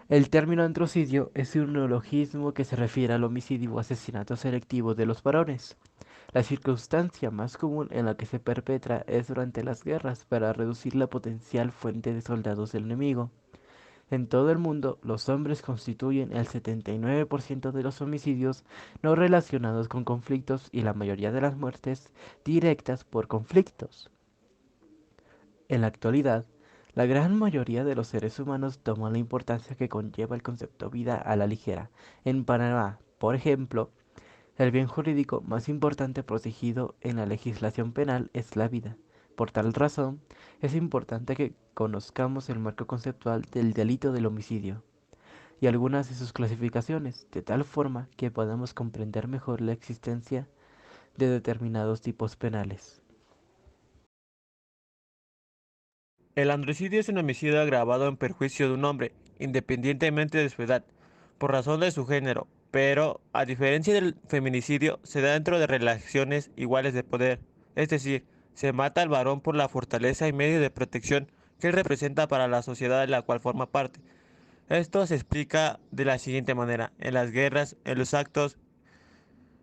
El término androcidio es un neologismo que se refiere al homicidio o asesinato selectivo de los varones. La circunstancia más común en la que se perpetra es durante las guerras para reducir la potencial fuente de soldados del enemigo. En todo el mundo, los hombres constituyen el 79% de los homicidios no relacionados con conflictos y la mayoría de las muertes directas por conflictos. En la actualidad, la gran mayoría de los seres humanos toman la importancia que conlleva el concepto vida a la ligera. En Panamá, por ejemplo, el bien jurídico más importante protegido en la legislación penal es la vida. Por tal razón, es importante que conozcamos el marco conceptual del delito del homicidio y algunas de sus clasificaciones, de tal forma que podamos comprender mejor la existencia de determinados tipos penales. El androcidio es un homicidio agravado en perjuicio de un hombre, independientemente de su edad, por razón de su género, pero, a diferencia del feminicidio, se da dentro de relaciones iguales de poder, es decir, se mata al varón por la fortaleza y medio de protección que él representa para la sociedad de la cual forma parte. Esto se explica de la siguiente manera: en las guerras, en los actos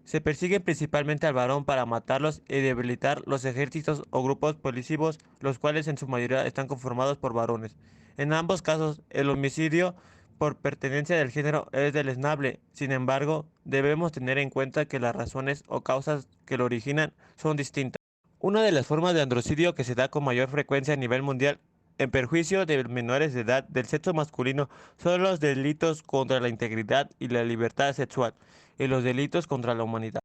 se persigue principalmente al varón para matarlos y debilitar los ejércitos o grupos policivos, los cuales en su mayoría están conformados por varones. En ambos casos, el homicidio por pertenencia del género es deleznable. Sin embargo, debemos tener en cuenta que las razones o causas que lo originan son distintas. Una de las formas de androcidio que se da con mayor frecuencia a nivel mundial en perjuicio de menores de edad del sexo masculino son los delitos contra la integridad y la libertad sexual y los delitos contra la humanidad.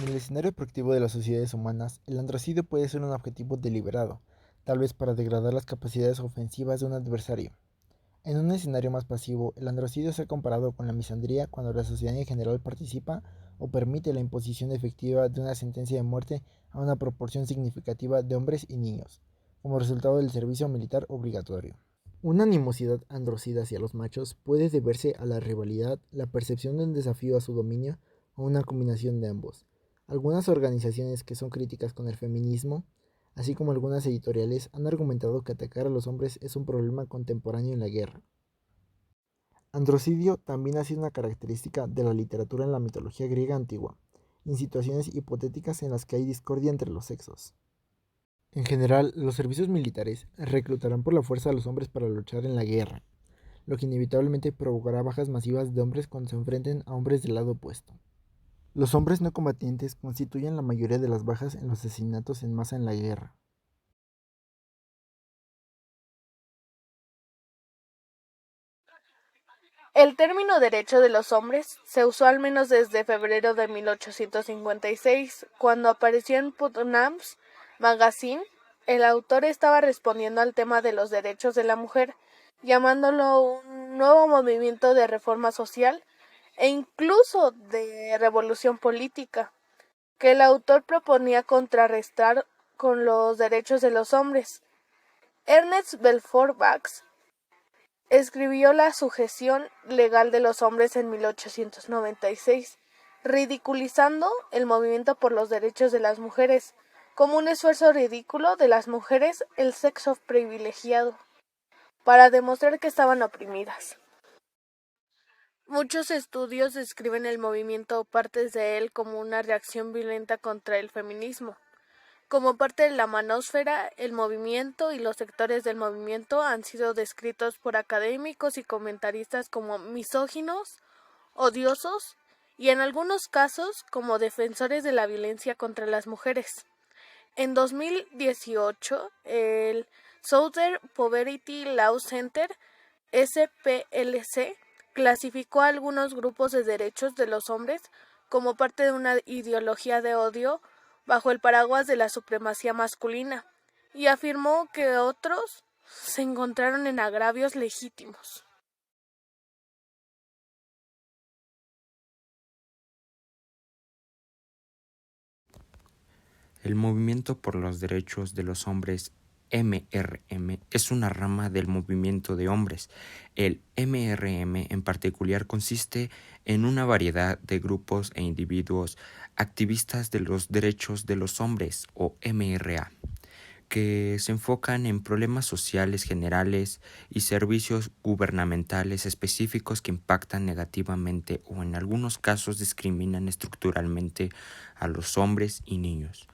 En el escenario proactivo de las sociedades humanas, el androcidio puede ser un objetivo deliberado, tal vez para degradar las capacidades ofensivas de un adversario. En un escenario más pasivo, el androcidio se ha comparado con la misandría cuando la sociedad en general participa o permite la imposición efectiva de una sentencia de muerte a una proporción significativa de hombres y niños, como resultado del servicio militar obligatorio. Una animosidad androcida hacia los machos puede deberse a la rivalidad, la percepción de un desafío a su dominio o una combinación de ambos. Algunas organizaciones que son críticas con el feminismo, así como algunas editoriales, han argumentado que atacar a los hombres es un problema contemporáneo en la guerra. Androcidio también ha sido una característica de la literatura en la mitología griega antigua, en situaciones hipotéticas en las que hay discordia entre los sexos. En general, los servicios militares reclutarán por la fuerza a los hombres para luchar en la guerra, lo que inevitablemente provocará bajas masivas de hombres cuando se enfrenten a hombres del lado opuesto. Los hombres no combatientes constituyen la mayoría de las bajas en los asesinatos en masa en la guerra. El término derecho de los hombres se usó al menos desde febrero de 1856, cuando apareció en Putnam's Magazine. El autor estaba respondiendo al tema de los derechos de la mujer, llamándolo un nuevo movimiento de reforma social e incluso de revolución política, que el autor proponía contrarrestar con los derechos de los hombres. Ernest Belfort Bax escribió La sujeción legal de los hombres en 1896, ridiculizando el movimiento por los derechos de las mujeres como un esfuerzo ridículo de las mujeres, el sexo privilegiado, para demostrar que estaban oprimidas. Muchos estudios describen el movimiento o partes de él como una reacción violenta contra el feminismo. Como parte de la manósfera, el movimiento y los sectores del movimiento han sido descritos por académicos y comentaristas como misóginos, odiosos y en algunos casos como defensores de la violencia contra las mujeres. En 2018, el Southern Poverty Law Center, SPLC, clasificó a algunos grupos de derechos de los hombres como parte de una ideología de odio bajo el paraguas de la supremacía masculina, y afirmó que otros se encontraron en agravios legítimos. El Movimiento por los Derechos de los Hombres MRM es una rama del movimiento de hombres. El MRM en particular consiste en una variedad de grupos e individuos activistas de los derechos de los hombres o MRA, que se enfocan en problemas sociales generales y servicios gubernamentales específicos que impactan negativamente o en algunos casos discriminan estructuralmente a los hombres y niños.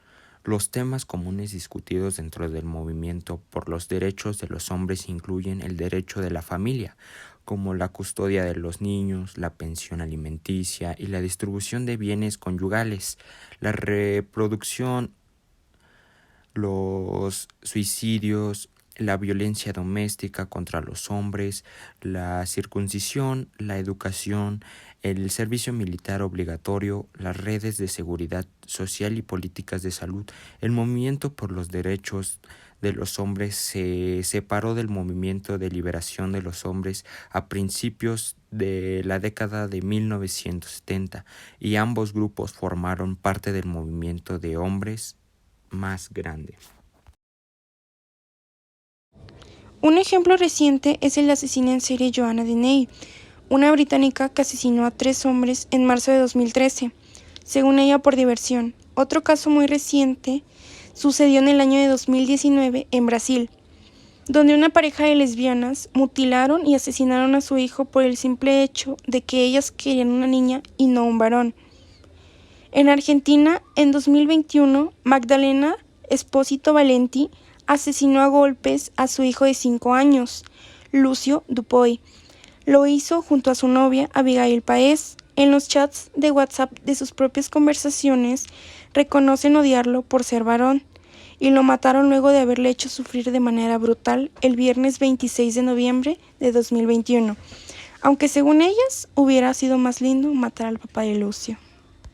Los temas comunes discutidos dentro del movimiento por los derechos de los hombres incluyen el derecho de la familia, como la custodia de los niños, la pensión alimenticia y la distribución de bienes conyugales, la reproducción, los suicidios, la violencia doméstica contra los hombres, la circuncisión, la educación, el servicio militar obligatorio, las redes de seguridad social y políticas de salud. El movimiento por los derechos de los hombres se separó del movimiento de liberación de los hombres a principios de la década de 1970 y ambos grupos formaron parte del movimiento de hombres más grande. Un ejemplo reciente es el asesino en serie Joanna Deney, una británica que asesinó a 3 hombres en marzo de 2013, según ella por diversión. Otro caso muy reciente sucedió en el año de 2019 en Brasil, donde una pareja de lesbianas mutilaron y asesinaron a su hijo por el simple hecho de que ellas querían una niña y no un varón. En Argentina, en 2021, Magdalena Espósito Valenti asesinó a golpes a su hijo de 5 años, Lucio Dupuy. Lo hizo junto a su novia, Abigail Paez. En los chats de WhatsApp de sus propias conversaciones, reconocen odiarlo por ser varón, y lo mataron luego de haberle hecho sufrir de manera brutal el viernes 26 de noviembre de 2021, aunque según ellas hubiera sido más lindo matar al papá de Lucio.